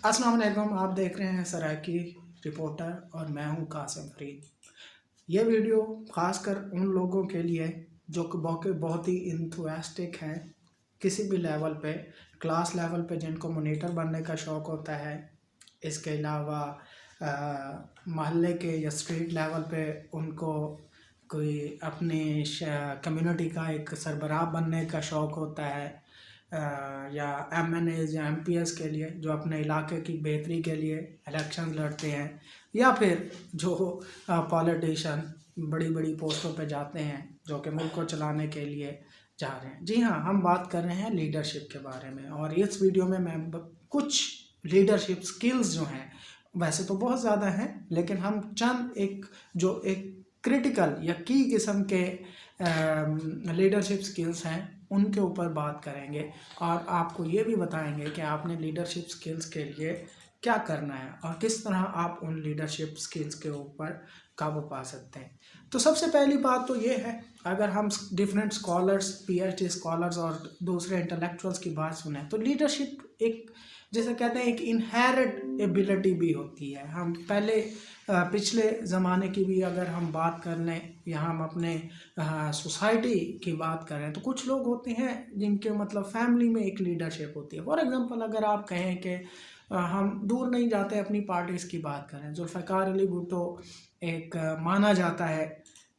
अस्सलाम वालेकुम। आप देख रहे हैं सराकी रिपोर्टर और मैं हूं कासिम फरीद। ये वीडियो ख़ासकर उन लोगों के लिए जो कि बहुत ही इंथुसियास्टिक हैं किसी भी लेवल पे, क्लास लेवल पे जिनको मोनीटर बनने का शौक़ होता है। इसके अलावा मोहल्ले के या स्ट्रीट लेवल पे उनको कोई अपनी कम्युनिटी का एक सरबराह बनने का शौक़ होता है, या MNAs या MPs के लिए जो अपने इलाके की बेहतरी के लिए इलेक्शन लड़ते हैं, या फिर जो पॉलिटिशियन बड़ी बड़ी पोस्टों पे जाते हैं जो कि मुल्क को चलाने के लिए जा रहे हैं। जी हाँ, हम बात कर रहे हैं लीडरशिप के बारे में, और इस वीडियो में मैं कुछ लीडरशिप स्किल्स जो हैं, वैसे तो बहुत ज़्यादा हैं, लेकिन हम चंद एक क्रिटिकल या की किस्म के लीडरशिप स्किल्स हैं उनके ऊपर बात करेंगे, और आपको ये भी बताएंगे कि आपने लीडरशिप स्किल्स के लिए क्या करना है और किस तरह आप उन लीडरशिप स्किल्स के ऊपर काबू पा सकते हैं। तो सबसे पहली बात तो ये है, अगर हम डिफरेंट स्कॉलर्स, PhD स्कॉलर्स और दूसरे इंटेलेक्चुअल्स की बात सुने तो लीडरशिप एक, जैसे कहते हैं, एक इनहेरिट एबिलिटी भी होती है। हम पहले पिछले ज़माने की भी अगर हम बात कर लें, या हम अपने सोसाइटी की बात करें, तो कुछ लोग होते हैं जिनके मतलब फैमिली में एक लीडरशिप होती है। फॉर एग्जांपल अगर आप कहें कि हम दूर नहीं जाते, अपनी पार्टीज़ की बात करें, जुल्फ़िकार अली भुट्टो एक माना जाता है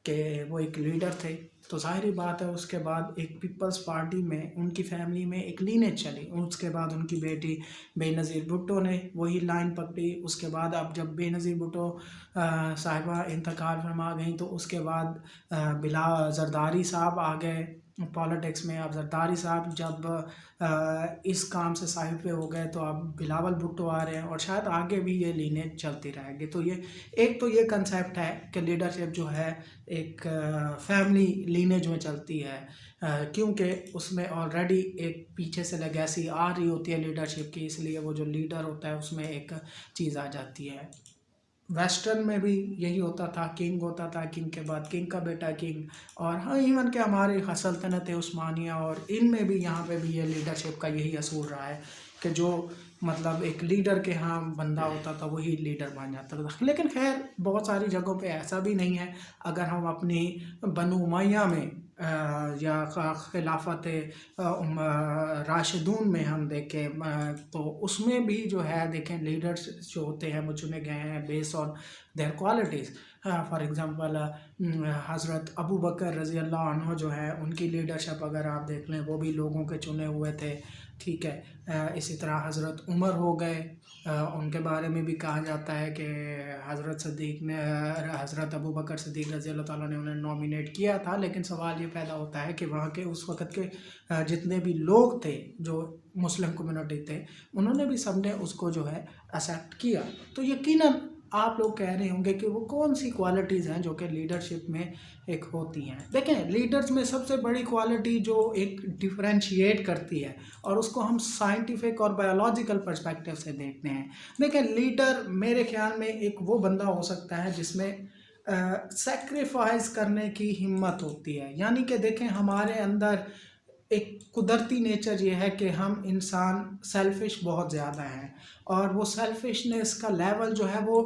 कि वो एक लीडर थे। तो ज़ाहिरी बात है, उसके बाद एक पीपल्स पार्टी में उनकी फैमिली में एक लीनेज चली, उसके बाद उनकी बेटी बेनज़ीर भुट्टो ने वही लाइन पकड़ी। उसके बाद अब जब बेनज़ीर भुट्टो साहिबा इंतकाल फरमा गई, तो उसके बाद बिलावल ज़रदारी साहब आ गए पॉलिटिक्स में। अब ज़रदारी साहब जब इस काम से साहिब पे हो गए, तो अब बिलावल भुट्टो आ रहे हैं, और शायद आगे भी ये लीनेज चलती रहेगी। तो ये कंसेप्ट है कि लीडरशिप जो है एक फैमिली लीनेज में चलती है, क्योंकि उसमें ऑलरेडी एक पीछे से लेगेसी आ रही होती है लीडरशिप की, इसलिए वो जो लीडर होता है उसमें एक चीज़ आ जाती है। वेस्टर्न में भी यही होता था, किंग होता था, किंग के बाद किंग का बेटा किंग, और हाँ, इवन के हमारे सल्तनत उस्मानिया और इनमें भी, यहाँ पे भी ये लीडरशिप का यही असूल रहा है कि जो मतलब एक लीडर के यहाँ बंदा होता था वही लीडर बन जाता था। लेकिन खैर बहुत सारी जगहों पे ऐसा भी नहीं है। अगर हम अपनी बनु उमय्या में या खिलाफत राशिदून में हम देखें, तो उसमें भी जो है देखें, लीडर्स जो होते हैं वो चुने गए हैं based on their qualities. For example हज़रत अबू बकर रज़ी अल्लाह अन्हु जो है, उनकी लीडरशिप अगर आप देख लें, वो भी लोगों के चुने हुए थे, ठीक है। इसी तरह हज़रत उमर हो गए, उनके बारे में भी कहा जाता है कि हज़रत अबू बकर सिद्दीक़ रज़ी अल्लाह ताला ने उन्हें नॉमिनेट किया था। लेकिन सवाल ये पैदा होता है कि वहाँ के उस वक़्त के जितने भी लोग थे जो मुस्लिम कम्युनिटी थे, उन्होंने भी सब ने उसको जो है एक्सेप्ट किया। तो यकीनन आप लोग कह रहे होंगे कि वो कौन सी क्वालिटीज़ हैं जो कि लीडरशिप में एक होती हैं। देखें, लीडर्स में सबसे बड़ी क्वालिटी जो एक डिफरेंशिएट करती है, और उसको हम साइंटिफिक और बायोलॉजिकल पर्सपेक्टिव से देखते हैं। देखें, लीडर मेरे ख्याल में एक वो बंदा हो सकता है जिसमें सेक्रीफाइस करने की हिम्मत होती है। यानी कि देखें, हमारे अंदर एक कुदरती नेचर ये है कि हम इंसान सेल्फिश बहुत ज़्यादा हैं, और वो सेल्फिशनेस का लेवल जो है वो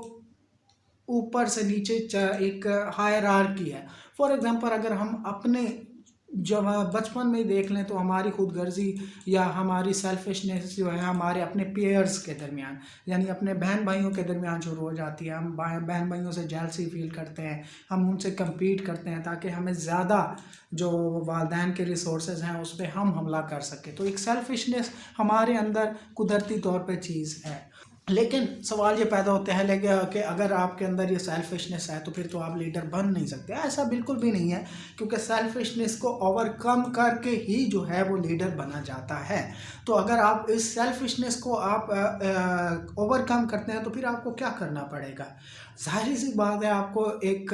ऊपर से नीचे एक हायरार्की है। फॉर एग्जांपल अगर हम अपने जब बचपन में ही देख लें, तो हमारी खुदगर्जी या हमारी सेल्फिशनेस जो है हमारे अपने पेयर्स के दरमियान, यानी अपने बहन भाइयों के दरमियान शुरू हो जाती है। हम बहन भाइयों से जेलसी फील करते हैं, हम उनसे कम्पीट करते हैं ताकि हमें ज़्यादा जो वालदैन के रिसोर्सेज हैं उस पर हम हमला कर सकें। तो एक सेल्फिशनेस हमारे अंदर कुदरती तौर पर चीज़ है। लेकिन सवाल ये पैदा होते हैं कि अगर आपके अंदर ये सेल्फिशनेस है तो फिर तो आप लीडर बन नहीं सकते। ऐसा बिल्कुल भी नहीं है, क्योंकि सेल्फिशनेस को ओवरकम करके ही जो है वो लीडर बना जाता है। तो अगर आप इस सेल्फिशनेस को आप ओवरकम करते हैं, तो फिर आपको क्या करना पड़ेगा? ज़ाहिर सी बात है, आपको एक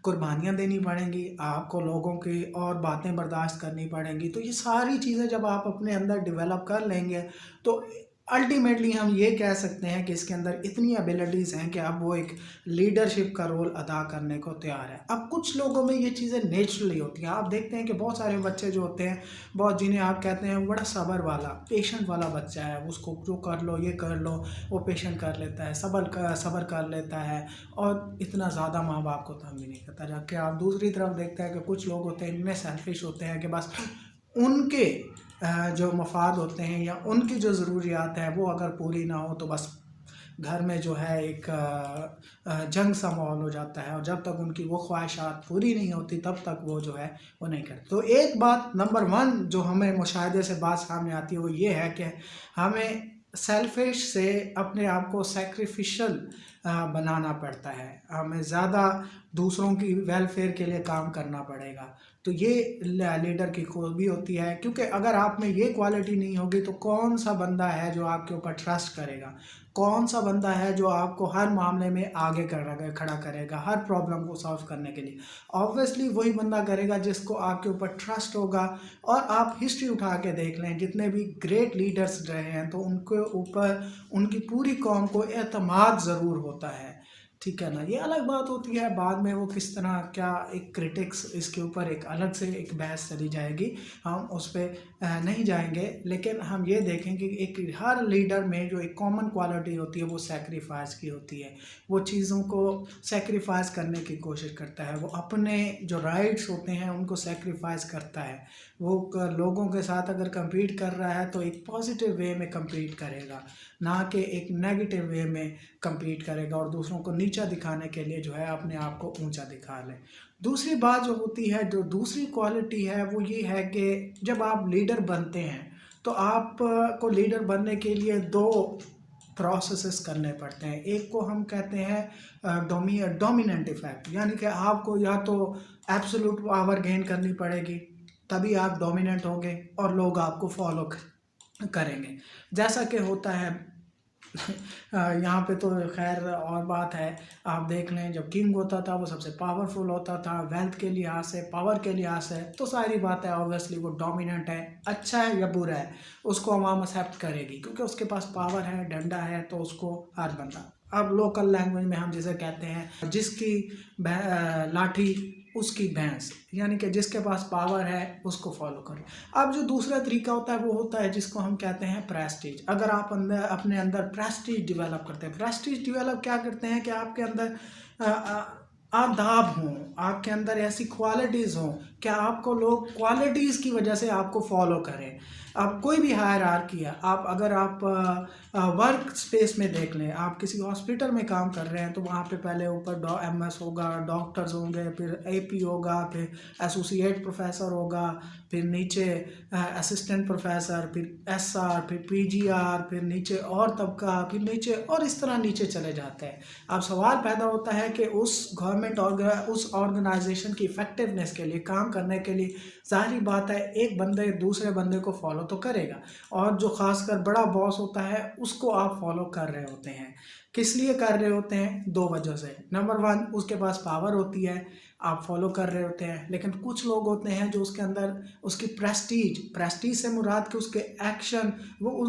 कुर्बानियाँ देनी पड़ेंगी, आपको लोगों की और बातें बर्दाश्त करनी पड़ेंगी। तो ये सारी चीज़ें जब आप अपने अंदर डेवलप कर लेंगे, तो الٹیمیٹلی ہم یہ کہہ سکتے ہیں کہ اس کے اندر اتنی ایبلٹیز ہیں کہ اب وہ ایک لیڈرشپ کا رول ادا کرنے کو تیار ہے۔ اب کچھ لوگوں میں یہ چیزیں نیچرلی ہوتی ہیں، آپ دیکھتے ہیں کہ بہت سارے بچے جو ہوتے ہیں، بہت جنہیں آپ کہتے ہیں بڑا صبر والا پیشنٹ والا بچہ ہے، اس کو جو کر لو یہ کر لو وہ پیشنٹ کر لیتا ہے، صبر کر لیتا ہے اور اتنا زیادہ ماں باپ کو تنگ بھی نہیں کرتا۔ جبکہ آپ دوسری طرف دیکھتے ہیں کہ کچھ لوگ ہوتے ہیں ان میں سیلفش ہوتے ہیں کہ بس ان کے جو مفاد ہوتے ہیں یا ان کی جو ضروریات ہیں وہ اگر پوری نہ ہو تو بس گھر میں جو ہے ایک جنگ سا ماحول ہو جاتا ہے، اور جب تک ان کی وہ خواہشات پوری نہیں ہوتی تب تک وہ جو ہے وہ نہیں کرتے۔ تو ایک بات نمبر 1 جو ہمیں مشاہدے سے بات سامنے آتی ہے وہ یہ ہے کہ ہمیں سیلفش سے اپنے آپ کو سیکریفیشل بنانا پڑتا ہے، ہمیں زیادہ دوسروں کی ویلفیئر کے لیے کام کرنا پڑے گا۔ تو یہ لیڈر کی خوبی ہوتی ہے، کیونکہ اگر آپ میں یہ کوالٹی نہیں ہوگی تو کون سا بندہ ہے جو آپ کے اوپر ٹرسٹ کرے گا، کون سا بندہ ہے جو آپ کو ہر معاملے میں آگے کھڑا کرے گا ہر پرابلم کو سالو کرنے کے لیے؟ آبویسلی وہی بندہ کرے گا جس کو آپ کے اوپر ٹرسٹ ہوگا۔ اور آپ ہسٹری اٹھا کے دیکھ لیں، جتنے بھی گریٹ لیڈرز رہے ہیں تو ان کے اوپر ان کی پوری قوم کو اعتماد ضرور ہوتا ہے، ٹھیک ہے نا۔ یہ الگ بات ہوتی ہے بعد میں وہ کس طرح کیا ایک کرٹکس اس کے اوپر ایک الگ سے ایک بحث چلی جائے گی، ہم اس پہ نہیں جائیں گے، لیکن ہم یہ دیکھیں کہ ایک ہر لیڈر میں جو ایک کامن کوالٹی ہوتی ہے وہ سیکریفائس کی ہوتی ہے، وہ چیزوں کو سیکریفائس کرنے کی کوشش کرتا ہے، وہ اپنے جو رائٹس ہوتے ہیں ان کو سیکریفائس کرتا ہے، وہ لوگوں کے ساتھ اگر کمپیٹ کر رہا ہے تو ایک پازیٹیو وے میں کمپیٹ کرے گا، نہ کہ ایک نیگیٹو وے میں کمپیٹ کرے گا اور دوسروں کو نیچا دکھانے کے لیے جو ہے اپنے آپ کو اونچا دکھا لے۔ دوسری بات جو ہوتی ہے، جو دوسری کوالٹی ہے وہ یہ ہے کہ جب آپ لیڈر بنتے ہیں تو آپ کو لیڈر بننے کے لیے 2 پروسیسز کرنے پڑتے ہیں۔ ایک کو ہم کہتے ہیں ڈومیننٹ ایفیکٹ، یعنی کہ آپ کو یا تو ایبسولوٹ پاور گین کرنی پڑے گی تبھی آپ ڈومیننٹ ہوں گے اور لوگ آپ کو فالو کریں گے، جیسا کہ ہوتا ہے یہاں پہ تو خیر اور بات ہے۔ آپ دیکھ لیں جب کنگ ہوتا تھا وہ سب سے پاورفل ہوتا تھا، ویلتھ کے لحاظ سے، پاور کے لحاظ سے، تو ساری بات ہے آبویسلی وہ ڈومیننٹ ہے، اچھا ہے یا برا ہے اس کو عوام ایکسیپٹ کرے گی کیونکہ اس کے پاس پاور ہے، ڈنڈا ہے، تو اس کو ہر بندہ، اب لوکل لینگویج میں ہم جسے کہتے ہیں جس کی لاٹھی اس کی بھینس، یعنی کہ جس کے پاس پاور ہے اس کو فالو کرو۔ اب جو دوسرا طریقہ ہوتا ہے وہ ہوتا ہے جس کو ہم کہتے ہیں پریسٹیج۔ اگر آپ اپنے اندر پریسٹیج ڈیولپ کرتے ہیں، پریسٹیج ڈیولپ کیا کرتے ہیں کہ آپ کے اندر آداب ہوں، آپ کے اندر ایسی کوالٹیز ہوں کہ آپ کو لوگ کوالٹیز کی وجہ سے آپ کو فالو کریں۔ اب کوئی بھی ہائرارکی ہے، اگر آپ ورک سپیس میں دیکھ لیں، آپ کسی ہاسپٹل میں کام کر رہے ہیں تو وہاں پہ پہلے اوپر ایم ایس ہوگا، ڈاکٹرز ہوں گے، پھر اے پی ہوگا، پھر ایسوسیٹ پروفیسر ہوگا، پھر نیچے اسسٹنٹ پروفیسر، پھر ایس آر، پھر پی جی آر، پھر نیچے اور طبقہ، پھر نیچے اور اس طرح نیچے چلے جاتے ہیں۔ اب سوال پیدا ہوتا ہے کہ اس گورنمنٹ اس آرگنائزیشن کی افیکٹونیس کے لیے، کام کرنے کے لیے، ظاہری بات ہے ایک بندے دوسرے بندے کو فالو تو کرے گا، اور جو خاص کر بڑا باس ہوتا ہے اس کو آپ فالو کر رہے ہوتے ہیں۔ کس لیے کر رہے ہوتے ہیں؟ 2 وجہ سے۔ نمبر 1 اس کے پاس پاور ہوتی ہے، آپ فالو کر رہے ہوتے ہیں، لیکن کچھ لوگ ہوتے ہیں جو اس کے اندر اس کی پریسٹیج سے مراد کہ اس کے ایکشن، وہ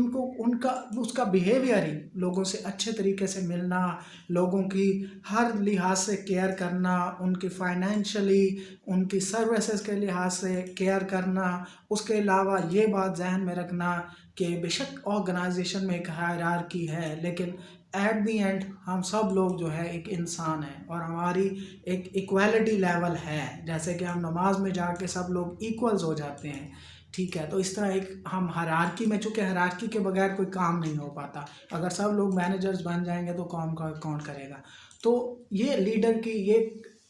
اس کا بیہیویئر ہی لوگوں سے اچھے طریقے سے ملنا، لوگوں کی ہر لحاظ سے کیئر کرنا، ان کی فائنینشلی، ان کی سروسز کے لحاظ سے کیئر کرنا۔ اس کے علاوہ یہ بات ذہن میں رکھنا کہ بے شک آرگنائزیشن میں ایک ہائرارکی ہے لیکن ایٹ دی اینڈ ہم سب لوگ جو ہے ایک انسان ہیں اور ہماری ایک ایکویلٹی لیول ہے، جیسے کہ ہم نماز میں جا کے سب لوگ ایکولز ہو جاتے ہیں، ٹھیک ہے۔ تو اس طرح ایک ہم ہائرارکی میں، چونکہ ہائرارکی کے بغیر کوئی کام نہیں ہو پاتا، اگر سب لوگ مینیجرز بن جائیں گے تو کون کرے گا؟ تو یہ لیڈر کی یہ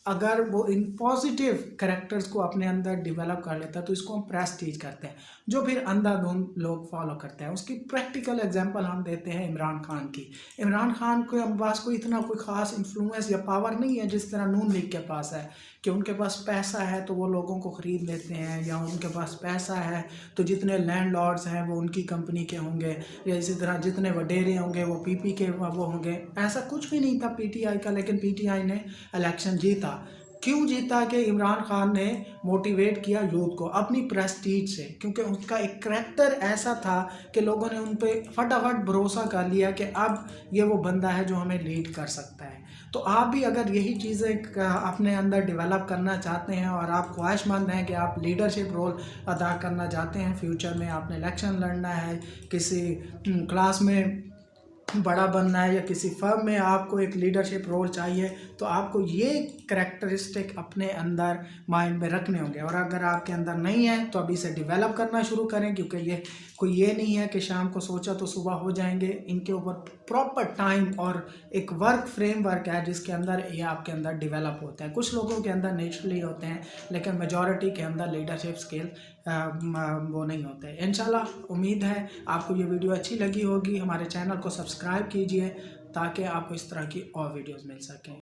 اگر وہ ان پازیٹیو کریکٹرز کو اپنے اندر ڈیولپ کر لیتا ہے تو اس کو ہم پریسٹیج کرتے ہیں، جو پھر اندھا دھند لوگ فالو کرتے ہیں۔ اس کی پریکٹیکل ایگزامپل ہم دیتے ہیں عمران خان کی۔ عمران خان کے پاس کوئی اتنا کوئی خاص انفلوئنس یا پاور نہیں ہے جس طرح نون لیگ کے پاس ہے، کہ ان کے پاس پیسہ ہے تو وہ لوگوں کو خرید لیتے ہیں، یا ان کے پاس پیسہ ہے تو جتنے لینڈ لارڈز ہیں وہ ان کی کمپنی کے ہوں گے، یا اسی طرح جتنے وڈیرے ہوں گے وہ پی پی کے وہ ہوں گے۔ ایسا کچھ بھی نہیں تھا پی ٹی آئی کا، لیکن پی ٹی آئی نے الیکشن جیتا۔ क्यों जीता कि इमरान खान ने मोटिवेट किया यूथ को अपनी प्रेस्टीज से, क्योंकि उसका एक करैक्टर ऐसा था कि लोगों ने उन पे फटाफट भरोसा कर लिया कि अब ये वो बंदा है जो हमें लीड कर सकता है। तो आप भी अगर यही चीज़ें अपने अंदर डेवलप करना चाहते हैं और आप ख्वाहिशमंद हैं कि आप लीडरशिप रोल अदा करना चाहते हैं, फ्यूचर में आपने इलेक्शन लड़ना है, किसी क्लास में बड़ा बनना है या किसी फर्म में आपको एक लीडरशिप रोल चाहिए, तो आपको ये करैक्टरिस्टिक अपने अंदर माइंड में रखने होंगे। और अगर आपके अंदर नहीं है तो अभी से डेवलप करना शुरू करें, क्योंकि ये नहीं है कि शाम को सोचा तो सुबह हो जाएंगे। इनके ऊपर प्रॉपर टाइम और एक वर्क फ्रेमवर्क है जिसके अंदर ये आपके अंदर डेवलप होते हैं। कुछ लोगों के अंदर नेचुरली होते हैं, लेकिन मेजॉरिटी के अंदर लीडरशिप स्किल वो नहीं होते। इंशाल्लाह उम्मीद है आपको ये वीडियो अच्छी लगी होगी। हमारे चैनल को सब्सक्राइब कीजिए ताकि आपको इस तरह की और वीडियोस मिल सकें।